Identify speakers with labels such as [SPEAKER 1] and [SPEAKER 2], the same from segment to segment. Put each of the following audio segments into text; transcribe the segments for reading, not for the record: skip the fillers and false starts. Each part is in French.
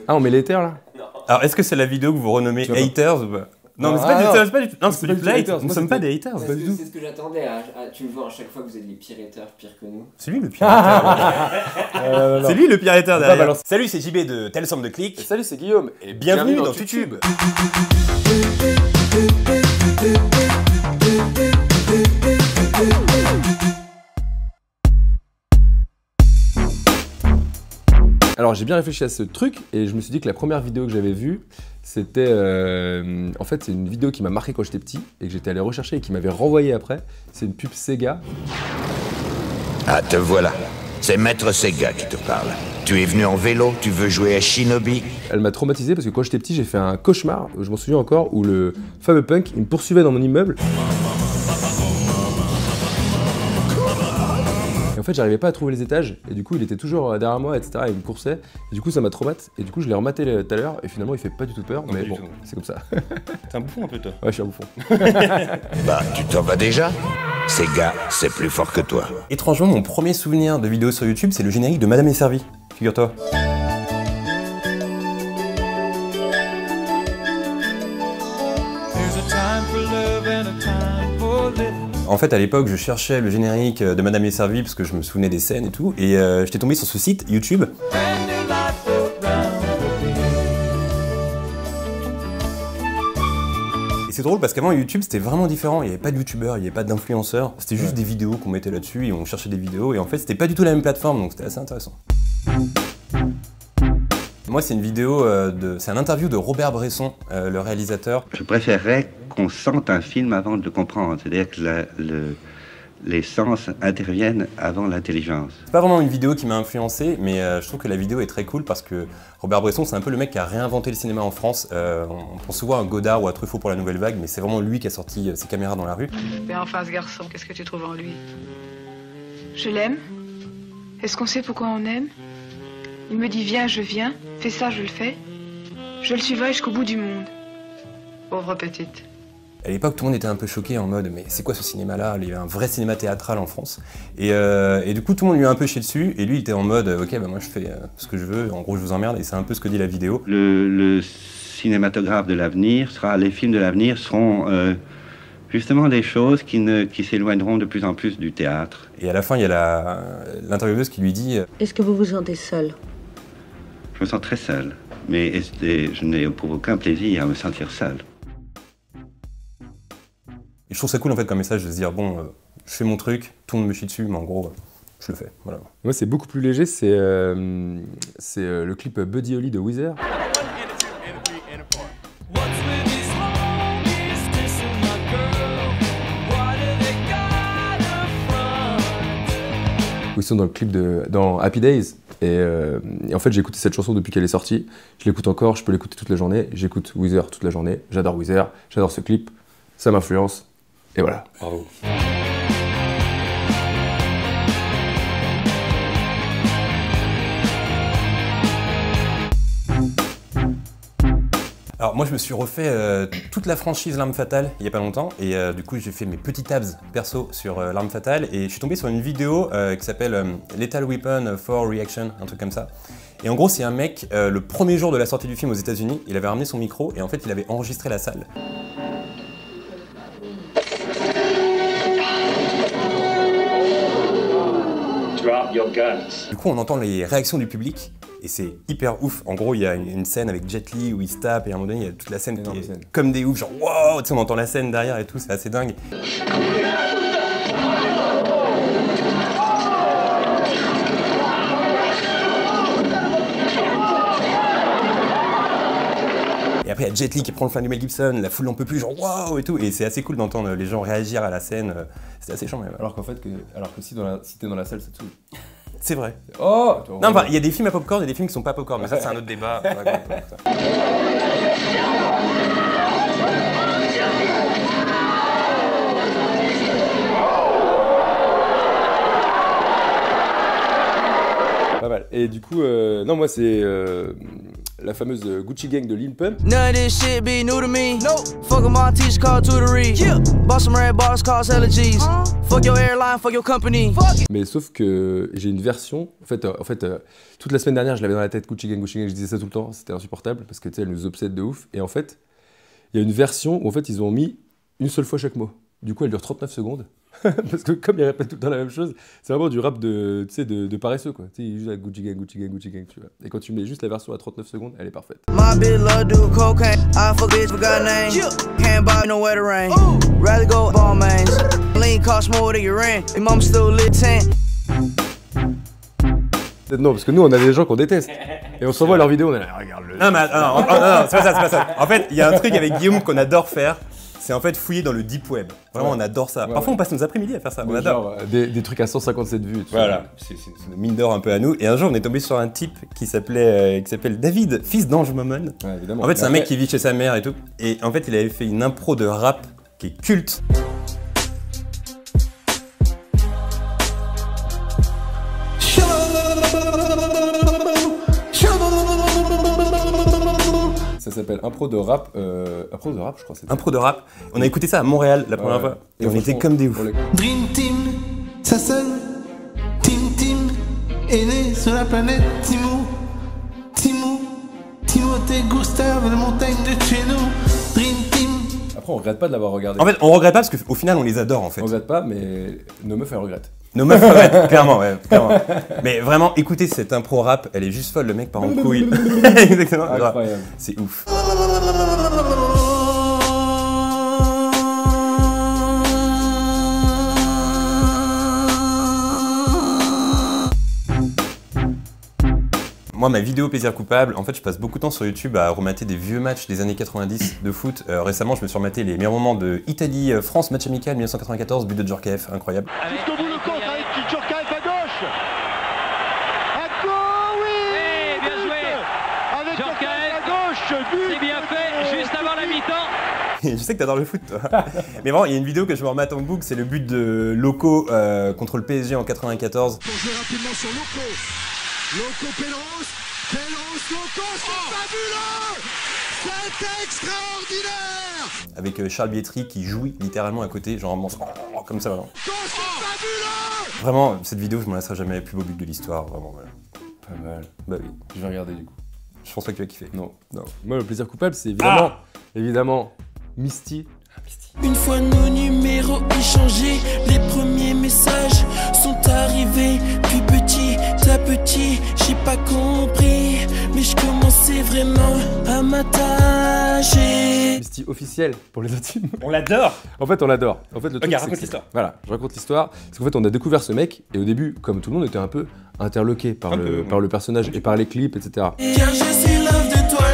[SPEAKER 1] Ah, on met les terres là?
[SPEAKER 2] Alors, est-ce que c'est la vidéo que vous renommez Haters ou pas? Non, mais c'est pas du tout. Non, c'est pas du tout hate. Nous sommes pas des haters.
[SPEAKER 3] C'est ce que j'attendais. Tu me vois à chaque fois que vous êtes les pires haters, pire que nous.
[SPEAKER 2] C'est lui le pire hater. C'est lui le pire hater derrière. Salut, c'est JB de Telle Somme de Clics.
[SPEAKER 1] Salut, c'est Guillaume.
[SPEAKER 2] Et bienvenue dans YouTube.
[SPEAKER 1] Alors j'ai bien réfléchi à ce truc et je me suis dit que la première vidéo que j'avais vue, c'était en fait c'est une vidéo qui m'a marqué quand j'étais petit et que j'étais allé rechercher et qui m'avait renvoyé après. C'est une pub Sega.
[SPEAKER 4] Ah, te voilà. C'est Maître Sega qui te parle. Tu es venu en vélo, tu veux jouer à Shinobi?
[SPEAKER 1] Elle m'a traumatisé parce que quand j'étais petit, j'ai fait un cauchemar, je m'en souviens encore, où le fameux punk, il me poursuivait dans mon immeuble. Et en fait, j'arrivais pas à trouver les étages, et du coup, il était toujours derrière moi, etc. Il me coursait, et du coup, ça m'a traumatisé. Et du coup, je l'ai rematé tout à l'heure, et finalement, il fait pas du tout peur, mais bon, c'est comme ça.
[SPEAKER 2] T'es un bouffon un peu, toi.
[SPEAKER 1] Ouais, je suis un bouffon.
[SPEAKER 4] Bah, tu t'en vas déjà? Sega, c'est plus fort que toi.
[SPEAKER 2] Étrangement, mon premier souvenir de vidéo sur YouTube, c'est le générique de Madame est servie. Figure-toi. En fait, à l'époque, je cherchais le générique de Madame est servie parce que je me souvenais des scènes et tout, et j'étais tombé sur ce site YouTube. Et c'est drôle parce qu'avant YouTube c'était vraiment différent, il n'y avait pas de youtubeurs, il n'y avait pas d'influenceurs, c'était juste des vidéos qu'on mettait là-dessus et on cherchait des vidéos, et en fait c'était pas du tout la même plateforme, donc c'était assez intéressant. Moi, c'est une vidéo, c'est un interview de Robert Bresson, le réalisateur.
[SPEAKER 5] Je préférerais qu'on sente un film avant de le comprendre, c'est-à-dire que les sens interviennent avant l'intelligence.
[SPEAKER 2] C'est pas vraiment une vidéo qui m'a influencé, mais je trouve que la vidéo est très cool parce que Robert Bresson, c'est un peu le mec qui a réinventé le cinéma en France. On pense souvent à Godard ou à Truffaut pour la Nouvelle Vague, mais c'est vraiment lui qui a sorti ses caméras dans la rue.
[SPEAKER 6] Mais enfin, ce garçon, qu'est-ce que tu trouves en lui? Je l'aime. Est-ce qu'on sait pourquoi on aime? Il me dit viens, je viens, fais ça, je le fais. Je le suivrai jusqu'au bout du monde. Pauvre petite.
[SPEAKER 2] À l'époque, tout le monde était un peu choqué en mode mais c'est quoi ce cinéma-là? Il y avait un vrai cinéma théâtral en France. Et du coup, tout le monde lui a un peu chié dessus. Et lui, il était en mode ok, bah moi je fais ce que je veux, en gros je vous emmerde. Et c'est un peu ce que dit la vidéo.
[SPEAKER 5] Le cinématographe de l'avenir les films de l'avenir seront justement des choses qui s'éloigneront de plus en plus du théâtre.
[SPEAKER 2] Et à la fin, il y a l'intervieweuse qui lui dit
[SPEAKER 7] est-ce que vous vous sentez seul?
[SPEAKER 5] Je me sens très seul, mais je n'ai pour aucun plaisir à me sentir seul.
[SPEAKER 2] Et je trouve ça cool en fait comme message de se dire bon, je fais mon truc, tout le monde me chie dessus, mais en gros, je le fais. Voilà.
[SPEAKER 1] Moi, c'est beaucoup plus léger, c'est le clip Buddy Holly de Weezer. Où ils sont dans le clip dans Happy Days. Et en fait, j'ai écouté cette chanson depuis qu'elle est sortie. Je l'écoute encore, je peux l'écouter toute la journée. J'écoute Weezer toute la journée. J'adore Weezer, j'adore ce clip. Ça m'influence. Et voilà.
[SPEAKER 2] Bravo. Alors moi je me suis refait toute la franchise L'Arme Fatale il y a pas longtemps, et du coup j'ai fait mes petits tabs perso sur L'Arme Fatale, et je suis tombé sur une vidéo qui s'appelle Lethal Weapon for Reaction, un truc comme ça. Et en gros c'est un mec, le premier jour de la sortie du film aux États-Unis, il avait ramené son micro et en fait il avait enregistré la salle. Du coup on entend les réactions du public. Et c'est hyper ouf. En gros, il y a une scène avec Jet Li où il se tape, et à un moment donné, il y a toute la scène qui est comme des oufs, genre wow, tu sais, on entend la scène derrière et tout, c'est assez dingue. Et après, il y a Jet Li qui prend le flingue du Mel Gibson, la foule n'en peut plus, genre wow et tout. Et c'est assez cool d'entendre les gens réagir à la scène. C'est assez chiant, même.
[SPEAKER 1] Alors qu'en fait, si t'es dans la salle, ça te saoule.
[SPEAKER 2] C'est vrai.
[SPEAKER 1] Oh
[SPEAKER 2] non, enfin, il y a des films à popcorn et des films qui sont pas popcorn, mais ça c'est un autre débat.
[SPEAKER 1] Pas mal. Et du coup, non, moi c'est la fameuse Gucci Gang de Lil Pump.
[SPEAKER 7] None of this shit be new to me. Nope. Fuck my teacher called tutory. Yeah. Bought some red bars, cause allergies. Fuck your airline, fuck your company. Fuck.
[SPEAKER 1] Mais sauf que j'ai une version. En fait, toute la semaine dernière, je l'avais dans la tête, Gucci Gang, je disais ça tout le temps. C'était insupportable parce que tu sais, elle nous obsède de ouf. Et en fait, il y a une version où en fait, ils ont mis une seule fois chaque mot. Du coup, elle dure 39 secondes. Parce que comme ils répètent tout le temps la même chose, c'est vraiment du rap de paresseux, quoi. Tu sais, il joue à Gucci Gang, Gucci Gang, Gucci Gang, tu vois. Et quand tu mets juste la version à 39 secondes, elle est parfaite.
[SPEAKER 7] My bitch love do cocaine. I fuck bitch forgot name. Can't buy no wetter rain. Rather go ball mains. Lean cost more than your rent. Your mom still lit 10.
[SPEAKER 1] Non, parce que nous, on a des gens qu'on déteste. Et on s'envoie leurs vidéos, on est là, regarde le.
[SPEAKER 2] Non, mais non, c'est pas ça. En fait, il y a un truc avec Guillaume qu'on adore faire. C'est en fait fouiller dans le deep web. Vraiment, on adore ça.
[SPEAKER 1] Ouais,
[SPEAKER 2] Parfois, on passe nos après-midi à faire ça. On adore.
[SPEAKER 1] Genre, des trucs à 157 vues.
[SPEAKER 2] Voilà, c'est une mine d'or un peu à nous. Et un jour, on est tombé sur un type qui s'appelle David, fils d'Ange Momon.
[SPEAKER 1] Ouais, évidemment.
[SPEAKER 2] En fait, c'est un mec qui vit chez sa mère et tout. Et en fait, il avait fait une impro de rap qui est culte.
[SPEAKER 1] Ça s'appelle Impro de rap, je crois.
[SPEAKER 2] Impro de rap. On a écouté ça à Montréal la première fois. Et on était comme des oufs.
[SPEAKER 8] Dream Team, ça sonne. Team est né sur la planète Timothée Gustave, la montagne de chez nous. Dream Team.
[SPEAKER 1] Après, on regrette pas de l'avoir regardé.
[SPEAKER 2] En fait, on regrette pas parce qu'au final, on les adore en fait.
[SPEAKER 1] On regrette pas, mais nos meufs, elles regrettent.
[SPEAKER 2] Nos meufs regrettent, clairement, ouais, clairement. Mais vraiment, écoutez cette impro rap, elle est juste folle, le mec part en couille. Exactement.
[SPEAKER 1] Incroyable.
[SPEAKER 2] C'est ouf. Moi, ma vidéo plaisir coupable, en fait, je passe beaucoup de temps sur YouTube à remater des vieux matchs des années 90 de foot. Récemment, je me suis rematé les meilleurs moments de Italie-France, match amical 1994, but de Djorkaeff, incroyable.
[SPEAKER 9] Jusqu'au bout le contre avec Djorkaeff à gauche. À gauche, oui, bien joué. Avec Djorkaeff à gauche, but.
[SPEAKER 10] C'est bien fait, juste avant la mi-temps.
[SPEAKER 2] Je sais que t'adores le foot, toi. Mais vraiment, il y a une vidéo que je me remate en boucle, c'est le but de Loco contre le PSG en 94.
[SPEAKER 9] Pour jouer rapidement sur Loco. Loco Pelleros, Loco, c'est fabuleux! C'est extraordinaire!
[SPEAKER 2] Avec Charles Bietri qui jouit littéralement à côté, genre comme ça, vraiment.
[SPEAKER 9] C'est fabuleux!
[SPEAKER 2] Vraiment, cette vidéo, je m'en lasserai jamais, plus beau but de l'histoire, vraiment, voilà.
[SPEAKER 1] Pas mal.
[SPEAKER 2] Bah oui.
[SPEAKER 1] Je vais regarder du coup.
[SPEAKER 2] Je pense pas que tu vas kiffer.
[SPEAKER 1] Non. Moi, le plaisir coupable, c'est évidemment, Misty.
[SPEAKER 7] Une fois nos numéros échangés, les premiers messages sont arrivés. Puis petit à petit, j'ai pas compris, mais je commençais vraiment à m'attacher.
[SPEAKER 1] Misty officiel pour les intimes.
[SPEAKER 2] On l'adore!
[SPEAKER 1] En fait, on l'adore. En fait, le truc,
[SPEAKER 2] raconte l'histoire.
[SPEAKER 1] Voilà, je raconte l'histoire. Parce qu'en fait, on a découvert ce mec, et au début, comme tout le monde, était un peu interloqué par le personnage et par les clips, etc.
[SPEAKER 7] Car je suis love de toi,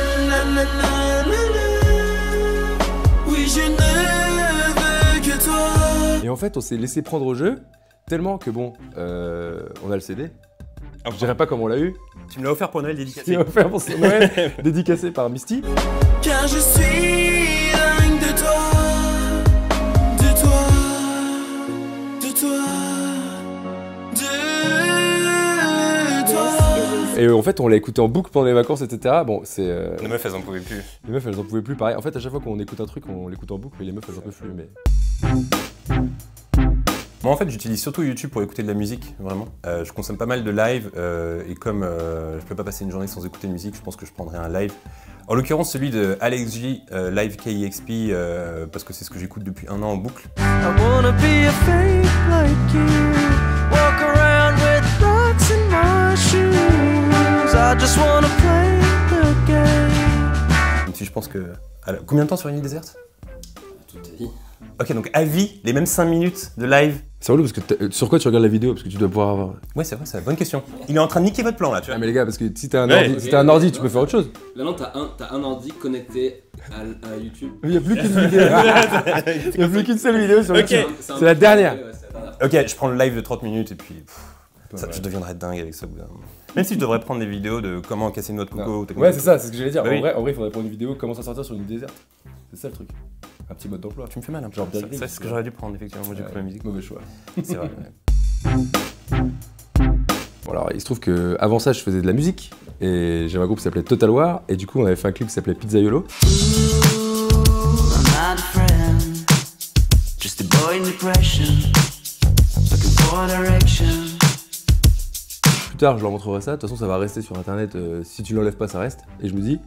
[SPEAKER 7] oui, je ne veux que toi.
[SPEAKER 1] Et en fait, on s'est laissé prendre au jeu, tellement que bon, on a le CD. Je dirais pas comment on l'a eu.
[SPEAKER 2] Tu me l'as offert pour Noël dédicacé.
[SPEAKER 1] Tu m'as offert pour son Noël, dédicacé par Misty.
[SPEAKER 7] Car je suis dingue de toi, de toi, de toi, de toi.
[SPEAKER 1] Et en fait, on l'a écouté en boucle pendant les vacances, etc. Bon, c'est.
[SPEAKER 2] Les meufs, elles en pouvaient plus.
[SPEAKER 1] Les meufs, elles en pouvaient plus. Pareil. En fait, à chaque fois qu'on écoute un truc, on l'écoute en boucle, mais les meufs, elles en peuvent plus. Mais.
[SPEAKER 2] Moi en fait j'utilise surtout YouTube pour écouter de la musique, vraiment. Je consomme pas mal de live et comme je peux pas passer une journée sans écouter de musique, je pense que je prendrai un live. En l'occurrence celui de Alex J, Live KEXP, parce que c'est ce que j'écoute depuis 1 an en boucle.
[SPEAKER 7] I wanna be a fake like you, walk around with rocks in my shoes. I just wanna play the game.
[SPEAKER 2] Même si je pense que... Alors, combien de temps sur une île déserte?
[SPEAKER 3] Toute ta vie.
[SPEAKER 2] Ok, donc à vie, les mêmes 5 minutes de live.
[SPEAKER 1] C'est relou parce que sur quoi tu regardes la vidéo? Parce que tu dois pouvoir avoir.
[SPEAKER 2] Ouais, c'est vrai, c'est une bonne question. Il est en train de niquer votre plan là, tu vois.
[SPEAKER 1] Ah, mais les gars, parce que si t'as un, ordi, tu peux faire autre chose.
[SPEAKER 3] Là, non, t'as un ordi connecté à YouTube.
[SPEAKER 1] Il n'y a plus qu'une vidéo. Il n'y a plus qu'une seule vidéo sur YouTube. C'est la dernière.
[SPEAKER 2] Ok, je prends le live de 30 minutes et puis. Je deviendrai dingue avec ça. Même si je devrais prendre des vidéos de comment casser une noix de coco.
[SPEAKER 1] Ouais, c'est ça, c'est ce que j'allais dire.
[SPEAKER 2] Bah
[SPEAKER 1] en vrai, il faudrait prendre une vidéo comment s'en sortir sur une île déserte. C'est ça le truc. Un petit mode d'emploi.
[SPEAKER 2] Tu me fais mal un peu.
[SPEAKER 1] Genre bien
[SPEAKER 2] c'est ce que j'aurais dû prendre, effectivement. Moi, j'écoute la musique.
[SPEAKER 1] Mauvais choix.
[SPEAKER 2] C'est vrai.
[SPEAKER 1] Bon, alors, il se trouve qu'avant ça, je faisais de la musique. Et j'avais un groupe qui s'appelait Total War. Et du coup, on avait fait un clip qui s'appelait Pizzaiolo. Plus tard, je leur montrerai ça. De toute façon, ça va rester sur Internet. Si tu l'enlèves pas, ça reste. Et je me dis,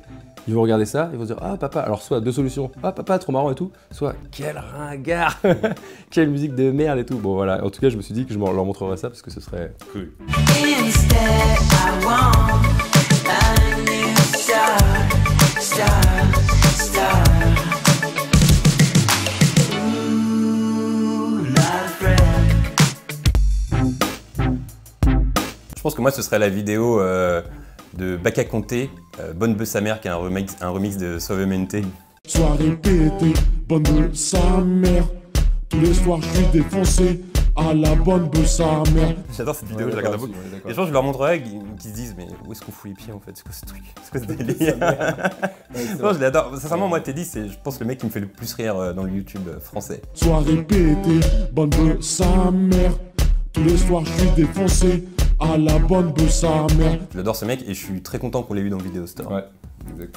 [SPEAKER 1] ils vont regarder ça, ils vont se dire, ah papa, alors soit deux solutions, ah papa, trop marrant et tout, soit quel ringard, quelle musique de merde et tout. Bon voilà, en tout cas, je me suis dit que je leur montrerai ça parce que ce serait cool.
[SPEAKER 2] Je pense que moi ce serait la vidéo de Baka Conté, Bonne Beuh sa mère, qui est un remix de Suavemente.
[SPEAKER 11] Soirée pétée, bonne beuh sa mère. Tous les soirs je suis défoncé à la bonne beuh sa mère.
[SPEAKER 2] J'adore cette vidéo, je la regarde beaucoup. Et je pense que je leur montrerai qui se disent mais où est-ce qu'on fout les pieds en fait, c'est quoi ce truc, c'est quoi ce délire. Non, je l'adore, sincèrement moi Teddy c'est je pense le mec qui me fait le plus rire dans le YouTube français.
[SPEAKER 11] Soirée pétée, bonne beuh sa mère. Tous les soirs je suis défoncé à la bonne beuh sa mère.
[SPEAKER 2] J'adore ce mec et je suis très content qu'on l'ait eu dans Video Store.
[SPEAKER 1] Ouais, exact.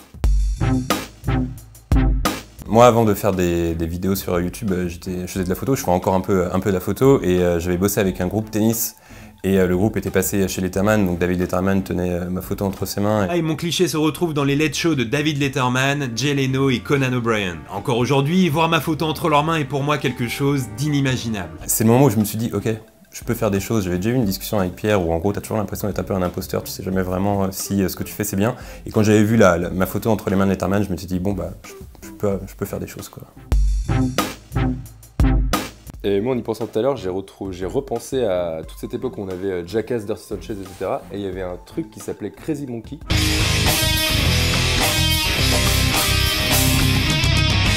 [SPEAKER 2] Moi, avant de faire des vidéos sur YouTube, je faisais de la photo, je fais encore un peu de la photo et j'avais bossé avec un groupe tennis et le groupe était passé chez Letterman, donc David Letterman tenait ma photo entre ses mains.
[SPEAKER 12] Ah, et mon cliché se retrouve dans les late shows de David Letterman, Jay Leno et Conan O'Brien. Encore aujourd'hui, voir ma photo entre leurs mains est pour moi quelque chose d'inimaginable.
[SPEAKER 2] C'est le moment où je me suis dit, ok, je peux faire des choses. J'avais déjà eu une discussion avec Pierre où en gros t'as toujours l'impression d'être un peu un imposteur, tu sais jamais vraiment si ce que tu fais c'est bien. Et quand j'avais vu ma photo entre les mains de Letterman, je me suis dit bon bah je peux faire des choses quoi.
[SPEAKER 1] Et moi en y pensant tout à l'heure, j'ai repensé à toute cette époque où on avait Jackass, Dirty Sanchez, etc. Et il y avait un truc qui s'appelait Crazy Monkey.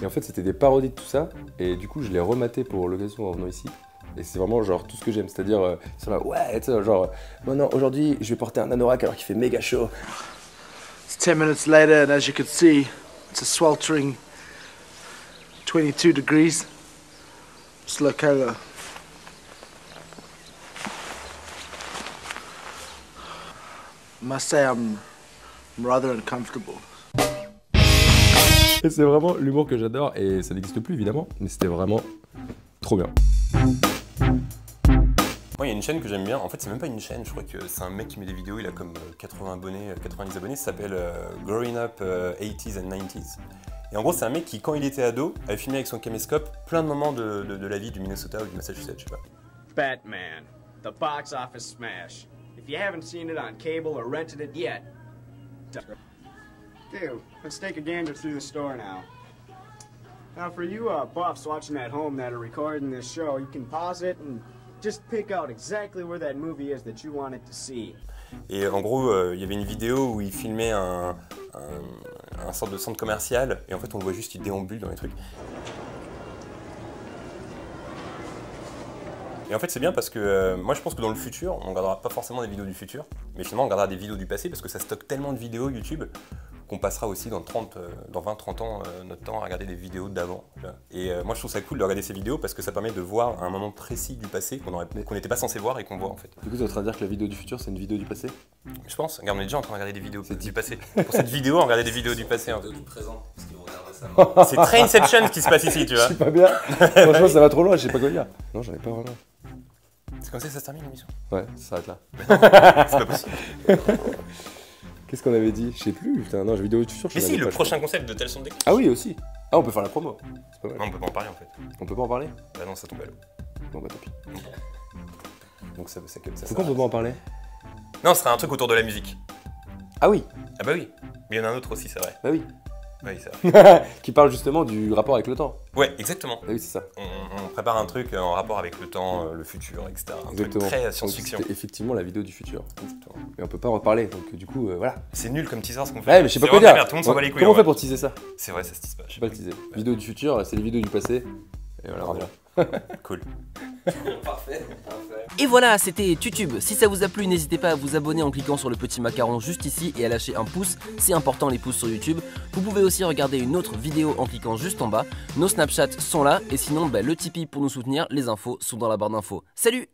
[SPEAKER 1] Et en fait c'était des parodies de tout ça. Et du coup je l'ai rematé pour l'occasion en venant ici. Et c'est vraiment genre tout ce que j'aime, c'est-à-dire ouais, tu sais, genre non, aujourd'hui je vais porter un anorak alors qu'il fait méga chaud.
[SPEAKER 13] It's 10 minutes later and as you can see, it's a sweltering 22 degrees. Just look how I must say I'm rather uncomfortable.
[SPEAKER 1] Et c'est vraiment l'humour que j'adore et ça n'existe plus évidemment, mais c'était vraiment trop bien.
[SPEAKER 2] Moi, il y a une chaîne que j'aime bien. En fait, c'est même pas une chaîne. Je crois que c'est un mec qui met des vidéos. Il a comme 80 abonnés, 90 abonnés. Ça s'appelle Growing Up 80s and 90s. Et en gros, c'est un mec qui, quand il était ado, avait filmé avec son caméscope plein de moments de la vie du Minnesota ou du Massachusetts, je sais pas.
[SPEAKER 14] Batman, the box office smash. If you haven't seen it on cable or rented it yet, dude, let's take a gander through the store now. Now, for you buffs watching at home that are recording this show, you can pause it and just pick out exactly where that movie is that you wanted to see.
[SPEAKER 2] Et en gros, il y avait une vidéo où il filmait un sorte de centre commercial et en fait on le voit juste, il déambule dans les trucs. Et en fait c'est bien parce que moi je pense que dans le futur, on regardera pas forcément des vidéos du futur, mais finalement on regardera des vidéos du passé parce que ça stocke tellement de vidéos YouTube qu'on passera aussi dans 20-30 ans notre temps à regarder des vidéos d'avant. Et moi je trouve ça cool de regarder ces vidéos parce que ça permet de voir un moment précis du passé qu'on n'était pas censé voir et qu'on voit en fait.
[SPEAKER 1] Du coup tu es en train de dire que la vidéo du futur c'est une vidéo du passé?
[SPEAKER 2] Je pense, regarde on est déjà en train de regarder des vidéos du passé. Pour cette vidéo on regardait des vidéos du passé.
[SPEAKER 3] C'est du présent, parce qu'ils vont regarder récemment.
[SPEAKER 2] C'est très Inception ce qui se passe ici tu vois.
[SPEAKER 1] Je sais pas bien, franchement ça va trop loin, je sais pas quoi dire. Non j'en ai pas vraiment.
[SPEAKER 2] C'est comme ça que ça se termine l'émission?
[SPEAKER 1] Ouais, ça s'arrête là.
[SPEAKER 2] C'est pas possible.
[SPEAKER 1] Qu'est-ce qu'on avait dit? Je sais plus, putain, non, j'ai vidéo du futur.
[SPEAKER 2] Mais si, le prochain concept de Tels sont des clips.
[SPEAKER 1] Ah oui, aussi. Ah, on peut faire la promo. C'est pas mal.
[SPEAKER 2] Non, on peut pas en parler en fait.
[SPEAKER 1] On peut pas en parler?
[SPEAKER 2] Bah non, ça tombe à l'eau.
[SPEAKER 1] Bon bah tant pis.
[SPEAKER 2] Donc ça
[SPEAKER 1] pourquoi on peut pas en parler?
[SPEAKER 2] Non, ce sera un truc autour de la musique.
[SPEAKER 1] Ah oui.
[SPEAKER 2] Ah bah oui. Mais il y en a un autre aussi, c'est vrai.
[SPEAKER 1] Bah oui.
[SPEAKER 2] Oui, c'est vrai.
[SPEAKER 1] Qui parle justement du rapport avec le temps.
[SPEAKER 2] Ouais, exactement.
[SPEAKER 1] Ah oui, c'est ça.
[SPEAKER 2] On prépare un truc en rapport avec le temps, le futur, etc. Un
[SPEAKER 1] exactement.
[SPEAKER 2] Truc très science-fiction.
[SPEAKER 1] C'est effectivement la vidéo du futur. Exactement. Et on peut pas en reparler, donc du coup, voilà.
[SPEAKER 2] C'est nul comme teaser ce qu'on fait.
[SPEAKER 1] Ouais, mais je sais pas quoi dire.
[SPEAKER 2] Tout le monde s'en bat les couilles.
[SPEAKER 1] Comment on fait pour teaser ça?
[SPEAKER 2] C'est vrai, ça se tease pas.
[SPEAKER 1] Je sais pas le teaser. Vidéo du futur, c'est les vidéos du passé. Et voilà, on est là.
[SPEAKER 2] Cool.
[SPEAKER 3] Parfait.
[SPEAKER 15] Et voilà, c'était YouTube. Si ça vous a plu, n'hésitez pas à vous abonner en cliquant sur le petit macaron juste ici et à lâcher un pouce. C'est important les pouces sur YouTube. Vous pouvez aussi regarder une autre vidéo en cliquant juste en bas. Nos Snapchats sont là et sinon le Tipeee pour nous soutenir, les infos sont dans la barre d'infos. Salut!